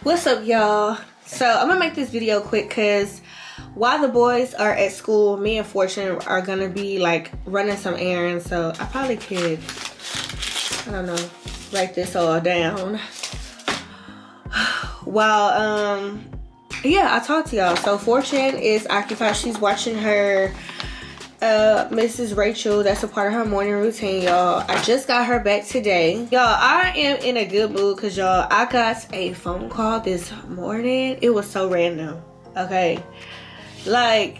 What's up, y'all? So I'm gonna make this video quick because while the boys are at school, me and Fortune are gonna be like running some errands. So I probably could, I don't know, write this all down while yeah, I talked to y'all. So Fortune is occupied. She's watching her Mrs. Rachel. That's a part of her morning routine, y'all. I just got her back today. Y'all, I am in a good mood because, y'all, I got a phone call this morning. It was so random, okay? Like,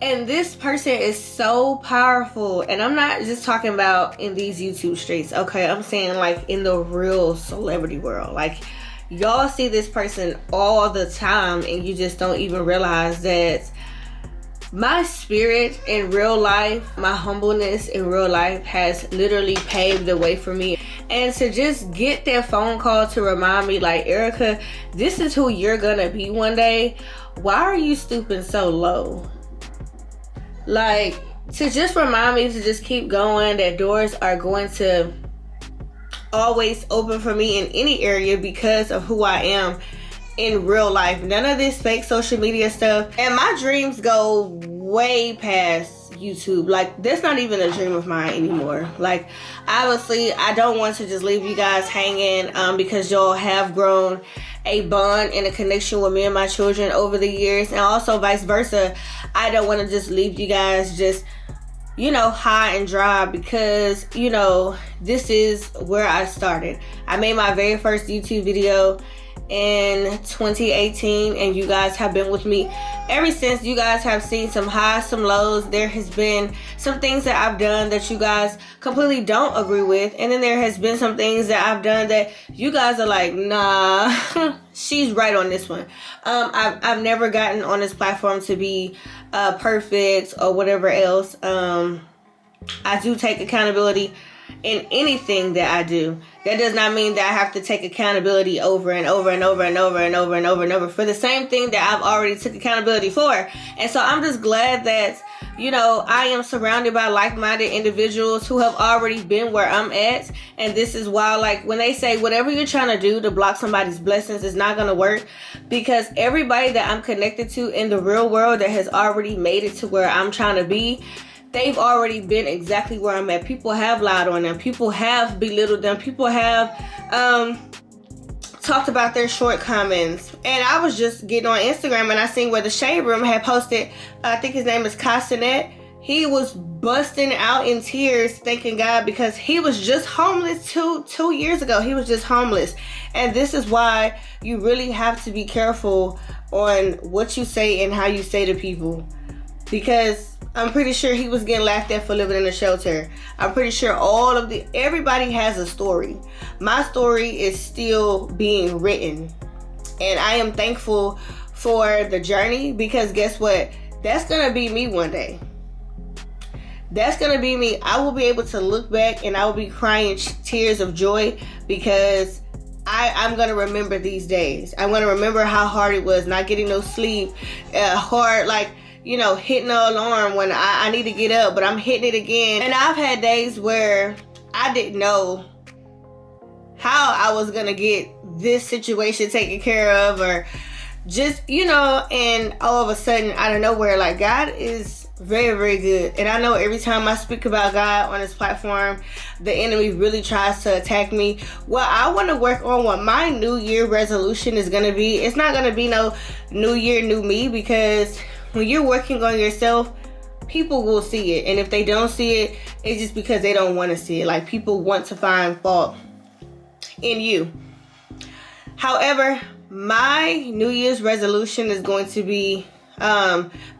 and this person is so powerful. And I'm not just talking about in these YouTube streets, okay? I'm saying, like, in the real celebrity world. Like, y'all see this person all the time and you just don't even realize that my spirit in real life, my humbleness in real life has literally paved the way for me. And to just get that phone call to remind me, like, Erica, this is who you're gonna be one day. Why are you stooping so low? Like, to just remind me to just keep going, that doors are going to always open for me in any area because of who I am in real life. None of this fake social media stuff. And my dreams go way past YouTube. Like, that's not even a dream of mine anymore. Like, obviously, I don't want to just leave you guys hanging because y'all have grown a bond and a connection with me and my children over the years, and also vice versa. I don't want to just leave you guys just, you know, high and dry, because, you know, this is where I started. I made my very first YouTube video in 2018, and you guys have been with me ever since. You guys have seen some highs, some lows. There has been some things that I've done that you guys completely don't agree with, and then there has been some things that I've done that you guys are like, nah, she's right on this one. I've never gotten on this platform to be perfect or whatever else. I do take accountability in anything that I do. That does not mean that I have to take accountability over and over and over and over and over and over and over for the same thing that I've already took accountability for. And so I'm just glad that, you know, I am surrounded by like-minded individuals who have already been where I'm at. And this is why, like, when they say whatever you're trying to do to block somebody's blessings is not going to work, because everybody that I'm connected to in the real world that has already made it to where I'm trying to be, they've already been exactly where I'm at. People have lied on them. People have belittled them. People have talked about their shortcomings. And I was just getting on Instagram and I seen where the Shade Room had posted, I think his name is Castanet. He was busting out in tears thanking God because he was just homeless two years ago. He was just homeless. And this is why you really have to be careful on what you say and how you say to people, because I'm pretty sure he was getting laughed at for living in a shelter. I'm pretty sure everybody has a story. My story is still being written. And I am thankful for the journey, because guess what? That's going to be me one day. That's going to be me. I will be able to look back and I will be crying tears of joy, because I'm going to remember these days. I'm going to remember how hard it was not getting no sleep, hard, like, you know, hitting the alarm when I need to get up, but I'm hitting it again. And I've had days where I didn't know how I was going to get this situation taken care of, or just, you know, and all of a sudden, out of nowhere, like, God is very, very good. And I know every time I speak about God on this platform, the enemy really tries to attack me. Well, I want to work on what my New Year resolution is going to be. It's not going to be no New Year, new me, because when you're working on yourself, people will see it. And if they don't see it, it's just because they don't want to see it. Like, people want to find fault in you. However, my New Year's resolution is going to be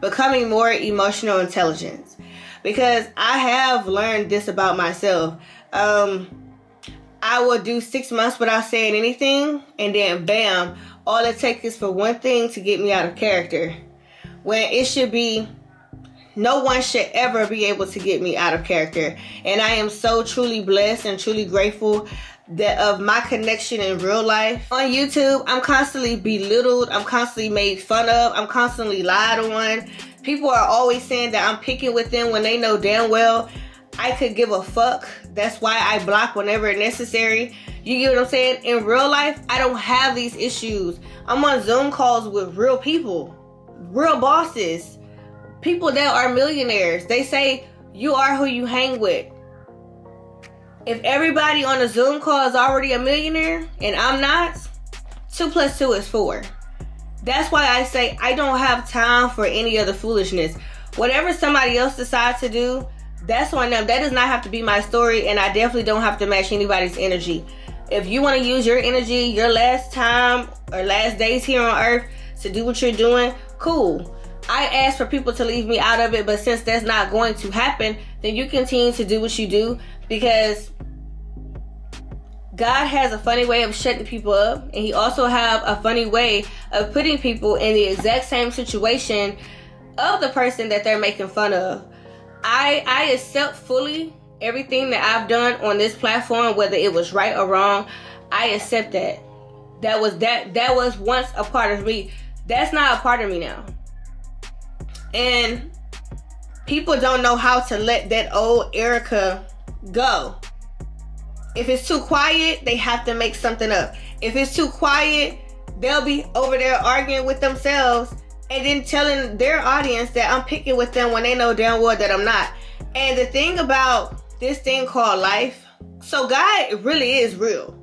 becoming more emotional intelligence, because I have learned this about myself. I will do 6 months without saying anything, and then bam, all it takes is for one thing to get me out of character. When it should be, no one should ever be able to get me out of character. And I am so truly blessed and truly grateful that of my connection in real life. On YouTube, I'm constantly belittled. I'm constantly made fun of. I'm constantly lied on. People are always saying that I'm picking with them when they know damn well I could give a fuck. That's why I block whenever necessary. You get what I'm saying? In real life, I don't have these issues. I'm on Zoom calls with real people, real bosses, people that are millionaires. They say you are who you hang with. If everybody on a Zoom call is already a millionaire and I'm not, 2 + 2 is 4. That's why I say I don't have time for any other foolishness. Whatever somebody else decides to do, that's on them. That does not have to be my story, and I definitely don't have to match anybody's energy. If you want to use your energy, your last time or last days here on earth to do what you're doing, cool. I asked for people to leave me out of it, but since that's not going to happen, then you continue to do what you do, because God has a funny way of shutting people up, and he also have a funny way of putting people in the exact same situation of the person that they're making fun of. I accept fully everything that I've done on this platform, whether it was right or wrong. I accept that. That was once a part of me. That's not a part of me now. And people don't know how to let that old Erica go. If it's too quiet, they have to make something up. If it's too quiet, they'll be over there arguing with themselves and then telling their audience that I'm picking with them when they know damn well that I'm not. And the thing about this thing called life, so God really is real.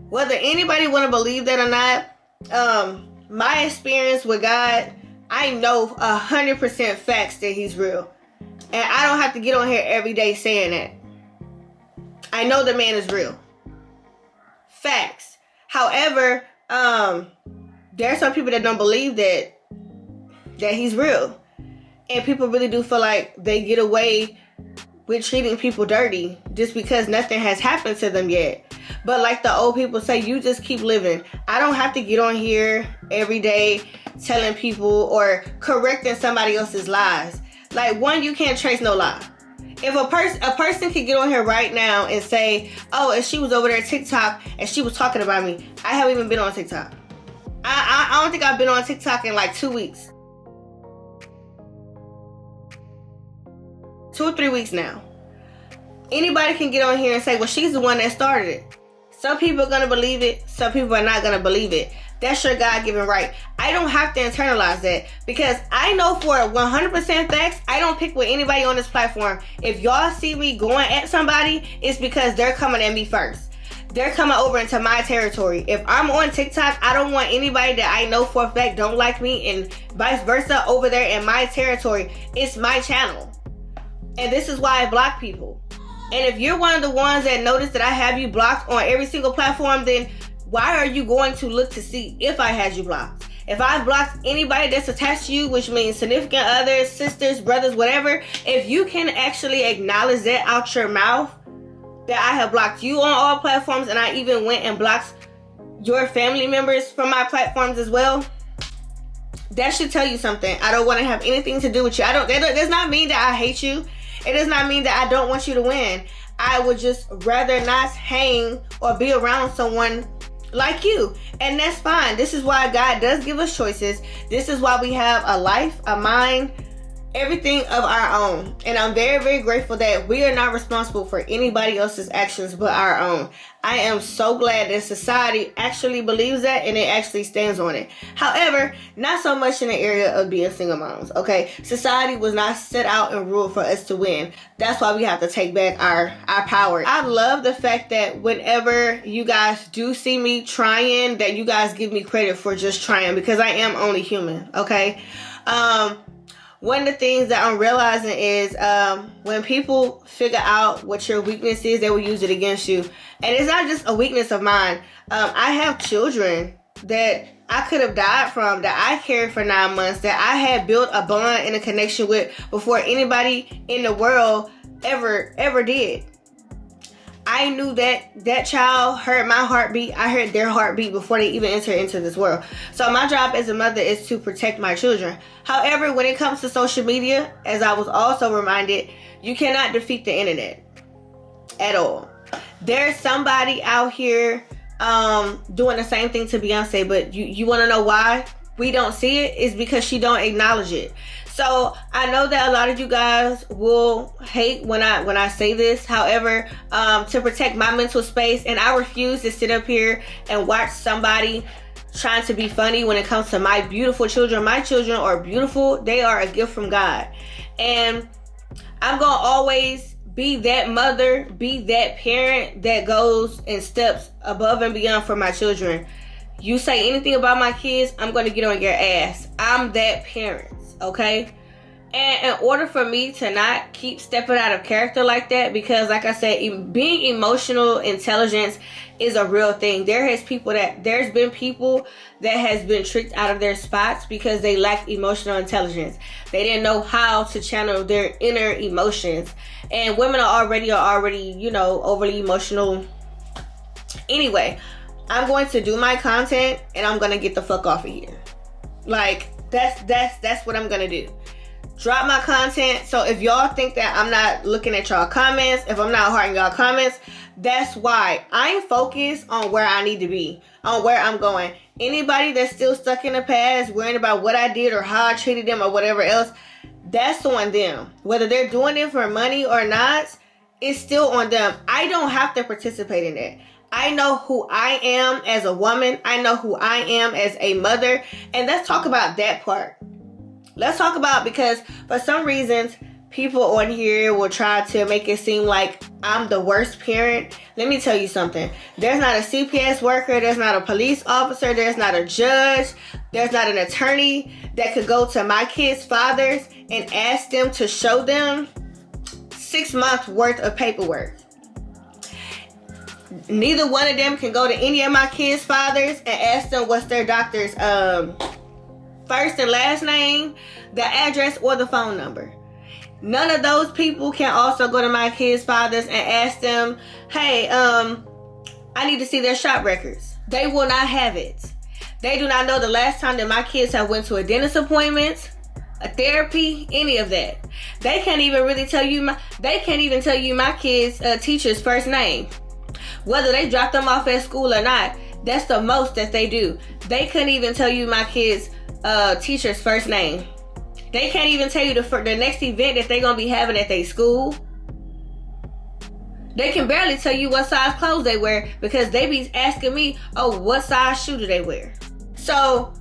Whether anybody want to believe that or not, my experience with God, I know 100% facts that he's real. And I don't have to get on here every day saying that. I know the man is real. Facts. However, there are some people that don't believe that he's real. And people really do feel like they get away with treating people dirty just because nothing has happened to them yet. But like the old people say, you just keep living. I don't have to get on here every day telling people or correcting somebody else's lies. Like, one, you can't trace no lie. If a person could get on here right now and say, oh, and she was over there at TikTok and she was talking about me. I haven't even been on TikTok. I don't think I've been on TikTok in like 2 weeks. 2 or 3 weeks now. Anybody can get on here and say, well, she's the one that started it. Some people are going to believe it. Some people are not going to believe it. That's your God-given right. I don't have to internalize that, because I know for 100% facts, I don't pick with anybody on this platform. If y'all see me going at somebody, it's because they're coming at me first. They're coming over into my territory. If I'm on TikTok, I don't want anybody that I know for a fact don't like me and vice versa over there in my territory. It's my channel. And this is why I block people. And if you're one of the ones that notice that I have you blocked on every single platform, then why are you going to look to see if I had you blocked? If I blocked anybody that's attached to you, which means significant others, sisters, brothers, whatever, if you can actually acknowledge that out your mouth, that I have blocked you on all platforms, and I even went and blocked your family members from my platforms as well, that should tell you something. I don't want to have anything to do with you. That does not mean that I hate you. It does not mean that I don't want you to win. I would just rather not hang or be around someone like you, and that's fine. This is why God does give us choices. This is why we have a life, a mind, everything of our own. And I'm very, very grateful that we are not responsible for anybody else's actions but our own. I am so glad that society actually believes that and it actually stands on it. However, not so much in the area of being single moms, okay? Society was not set out and ruled for us to win. That's why we have to take back our power. I love the fact that whenever you guys do see me trying, that you guys give me credit for just trying, because I am only human, okay? One of the things that I'm realizing is when people figure out what your weakness is, they will use it against you. And it's not just a weakness of mine. I have children that I could have died from, that I carried for 9 months, that I had built a bond and a connection with before anybody in the world ever did. I knew that child heard my heartbeat. I heard their heartbeat before they even entered into this world. So my job as a mother is to protect my children. However, when it comes to social media, as I was also reminded, you cannot defeat the internet at all. There's somebody out here doing the same thing to Beyonce, but you want to know why? we don't see it is because she don't acknowledge it. So I know that a lot of you guys will hate when I say this. However, to protect my mental space, and I refuse to sit up here and watch somebody trying to be funny when it comes to my beautiful children. My children are beautiful. They are a gift from God. And I'm going to always be that mother, be that parent that goes and steps above and beyond for my children. You say anything about my kids, I'm going to get on your ass. I'm that parent, okay? And in order for me to not keep stepping out of character like that, because like I said, being emotional intelligence is a real thing. There's been people that has been tricked out of their spots because they lack emotional intelligence. They didn't know how to channel their inner emotions. And women are already, overly emotional. Anyway, I'm going to do my content and I'm going to get the fuck off of here. Like, that's what I'm going to do. Drop my content. So if y'all think that I'm not looking at y'all comments, if I'm not hearting y'all comments, that's why. I'm focused on where I need to be, on where I'm going. Anybody that's still stuck in the past, worrying about what I did or how I treated them or whatever else, that's on them. Whether they're doing it for money or not, it's still on them. I don't have to participate in it. I know who I am as a woman. I know who I am as a mother. And let's talk about that part. Let's talk about, because for some reasons, people on here will try to make it seem like I'm the worst parent. Let me tell you something. There's not a CPS worker. There's not a police officer. There's not a judge. There's not an attorney that could go to my kids' fathers and ask them to show them 6 months worth of paperwork. Neither one of them can go to any of my kids' fathers and ask them what's their doctor's first and last name, the address, or the phone number. None of those people can also go to my kids' fathers and ask them, hey, I need to see their shop records. They will not have it. They do not know the last time that my kids have went to a dentist appointment, a therapy, any of that. They can't even really tell you my kids' teacher's first name. Whether they dropped them off at school or not, that's the most that they do. They couldn't even tell you my kids' teacher's first name. They can't even tell you the next event that they're going to be having at their school. They can barely tell you what size clothes they wear because they be asking me, oh, what size shoe do they wear? So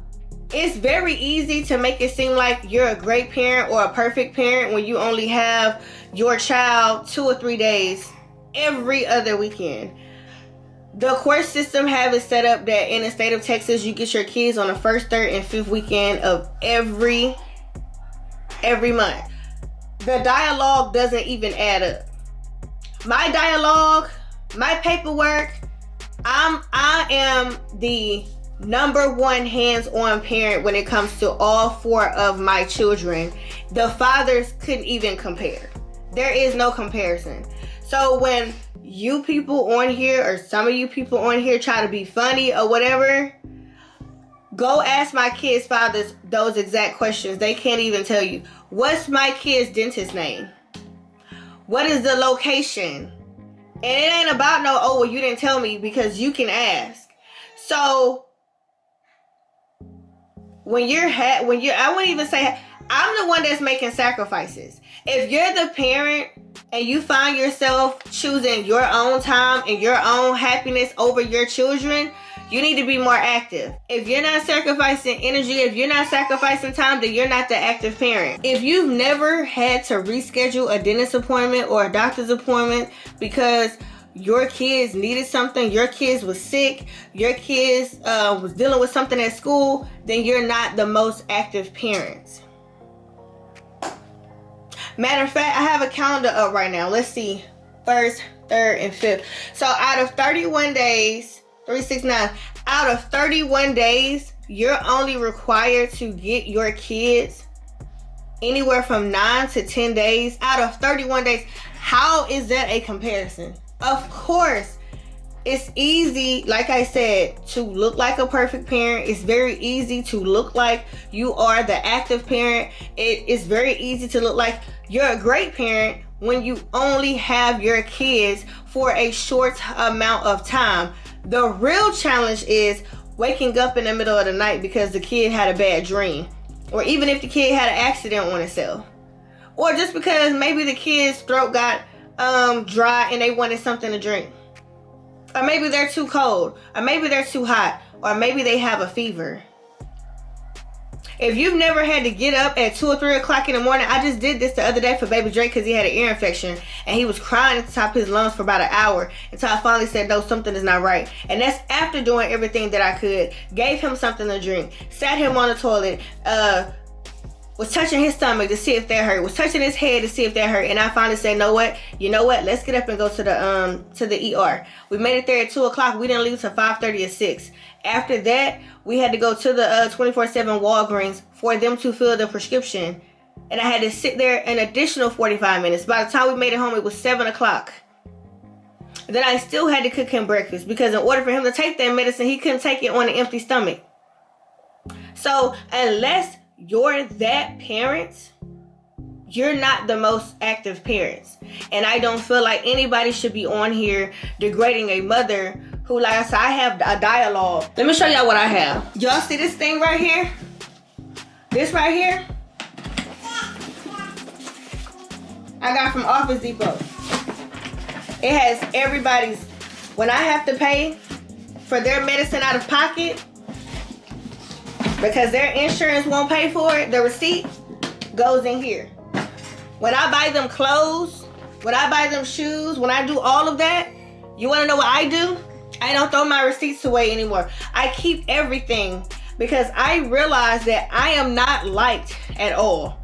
it's very easy to make it seem like you're a great parent or a perfect parent when you only have your child 2 or 3 days every other weekend. The court system have it set up that in the state of Texas, you get your kids on the first, third, and fifth weekend of every month. The dialogue doesn't even add up. My dialogue, my paperwork, I am the number one hands-on parent when it comes to all 4 of my children. The fathers couldn't even compare. There is no comparison. So when you people on here, or some of you people on here, try to be funny or whatever, go ask my kids' fathers those exact questions. They can't even tell you. What's my kid's dentist name? What is the location? And it ain't about no, oh, well, you didn't tell me, because you can ask. So I wouldn't even say, I'm the one that's making sacrifices. If you're the parent and you find yourself choosing your own time and your own happiness over your children, you need to be more active. If you're not sacrificing energy, if you're not sacrificing time, then you're not the active parent. If you've never had to reschedule a dentist appointment or a doctor's appointment because your kids needed something, your kids was sick, your kids was dealing with something at school, then you're not the most active parent. Matter of fact, I have a calendar up right now. Let's see. 1st, 3rd, and 5th. So out of 31 days, 369, out of 31 days, you're only required to get your kids anywhere from 9 to 10 days out of 31 days. How is that a comparison? Of course, it's easy, like I said, to look like a perfect parent. It's very easy to look like you are the active parent. It is very easy to look like you're a great parent when you only have your kids for a short amount of time. The real challenge is waking up in the middle of the night because the kid had a bad dream. Or even if the kid had an accident on itself. Or just because maybe the kid's throat got dry and they wanted something to drink. Or maybe they're too cold. Or maybe they're too hot. Or maybe they have a fever. If you've never had to get up at 2 or 3 o'clock in the morning, I just did this the other day for baby Drake because he had an ear infection and he was crying at the top of his lungs for about an hour until I finally said, no, something is not right. And that's after doing everything that I could. Gave him something to drink, sat him on the toilet, was touching his stomach to see if that hurt, was touching his head to see if that hurt, and I finally said, you know what, let's get up and go to the ER. We made it there at 2 o'clock. We didn't leave till 5:30 or 6. After that, we had to go to the 24/7 Walgreens for them to fill the prescription, and I had to sit there an additional 45 minutes. By the time we made it home, it was 7 o'clock. Then I still had to cook him breakfast because in order for him to take that medicine, he couldn't take it on an empty stomach. So unless you're that parent, you're not the most active parents. And I don't feel like anybody should be on here degrading a mother who, like I said, I have a dialogue. Let me show y'all what I have. Y'all see this thing right here? This right here? I got from Office Depot. It has everybody's, when I have to pay for their medicine out of pocket, because their insurance won't pay for it, the receipt goes in here. When I buy them clothes, when I buy them shoes, when I do all of that, you want to know what I do? I don't throw my receipts away anymore. I keep everything because I realize that I am not liked at all.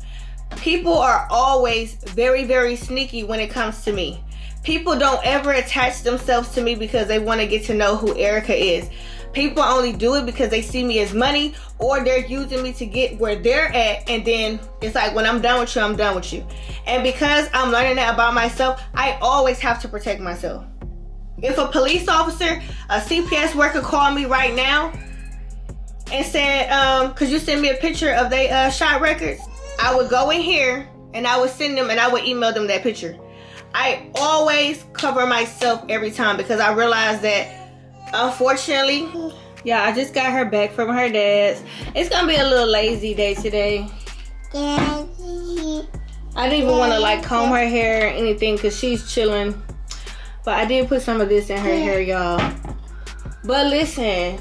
People are always very, very sneaky when it comes to me. People don't ever attach themselves to me because they want to get to know who Erica is. People only do it because they see me as money, or they're using me to get where they're at, and then it's like, when I'm done with you, I'm done with you. And because I'm learning that about myself, I always have to protect myself. If a police officer, a CPS worker called me right now and said, could you send me a picture of their shot records? I would go in here and I would send them and I would email them that picture. I always cover myself every time because I realize that, unfortunately, yeah, I just got her back from her dad's. It's gonna be a little lazy day today. I didn't even want to like comb her hair or anything because she's chilling. But I did put some of this in her hair, y'all. But listen,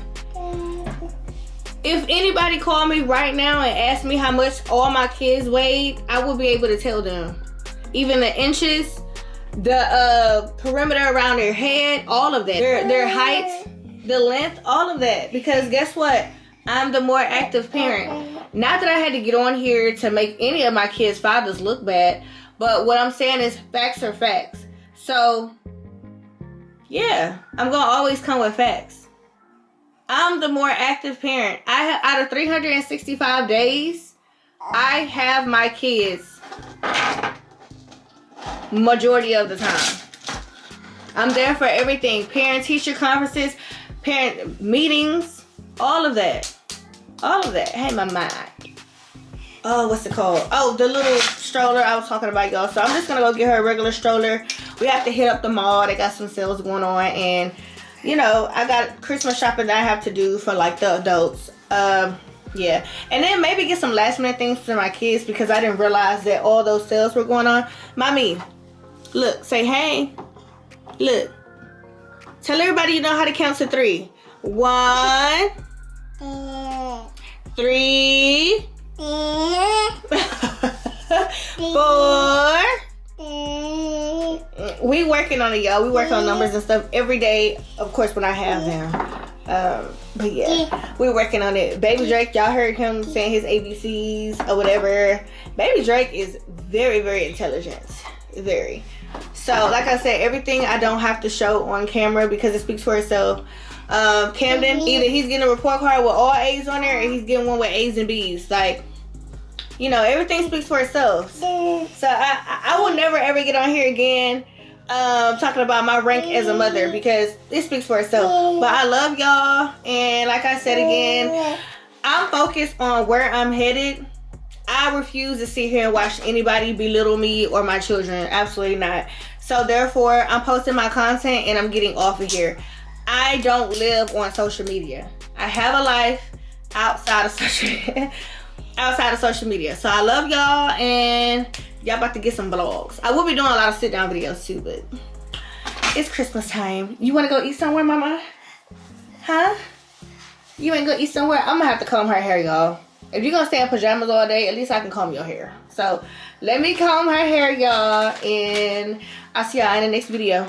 if anybody called me right now and asked me how much all my kids weighed, I will be able to tell them. Even the inches, the perimeter around their head, all of that. Their height, the length, all of that. Because guess what? I'm the more active parent. Not that I had to get on here to make any of my kids' fathers look bad, but what I'm saying is facts are facts. So, yeah, I'm going to always come with facts. I'm the more active parent. Out of 365 days, I have my kids majority of the time. I'm there for everything. Parent-teacher conferences, parent meetings, all of that. All of that. Hey, my mind. Oh, what's it called? Oh, the little stroller I was talking about, y'all. So I'm just going to go get her a regular stroller. We have to hit up the mall. They got some sales going on. And, you know, I got Christmas shopping that I have to do for, like, the adults. Yeah. And then maybe get some last minute things for my kids because I didn't realize that all those sales were going on. Mommy, look, say hey. Look. Tell everybody you know how to count to 3. 1, 3, 4. We working on it, y'all. We work on numbers and stuff every day, of course, when I have them. But yeah, we're working on it. Baby Drake, y'all heard him saying his ABCs or whatever. Baby Drake is very, very intelligent. Very. So, like I said, everything I don't have to show on camera because it speaks for itself. Camden, either he's getting a report card with all A's on there or he's getting one with A's and B's. Like, you know, everything speaks for itself. So I will never ever get on here again talking about my rank as a mother because it speaks for itself. But I love y'all, and like I said again, I'm focused on where I'm headed. I refuse to sit here and watch anybody belittle me or my children. Absolutely not. So therefore, I'm posting my content and I'm getting off of here. I don't live on social media. I have a life outside of social media. So I love y'all, and y'all about to get some vlogs. I will be doing a lot of sit down videos too, but it's Christmas time. You want to go eat somewhere, mama? Huh? You ain't gonna eat somewhere? I'm gonna have to comb her hair, y'all. If you're gonna stay in pajamas all day, at least I can comb your hair. So let me comb her hair, y'all, and I'll see y'all in the next video.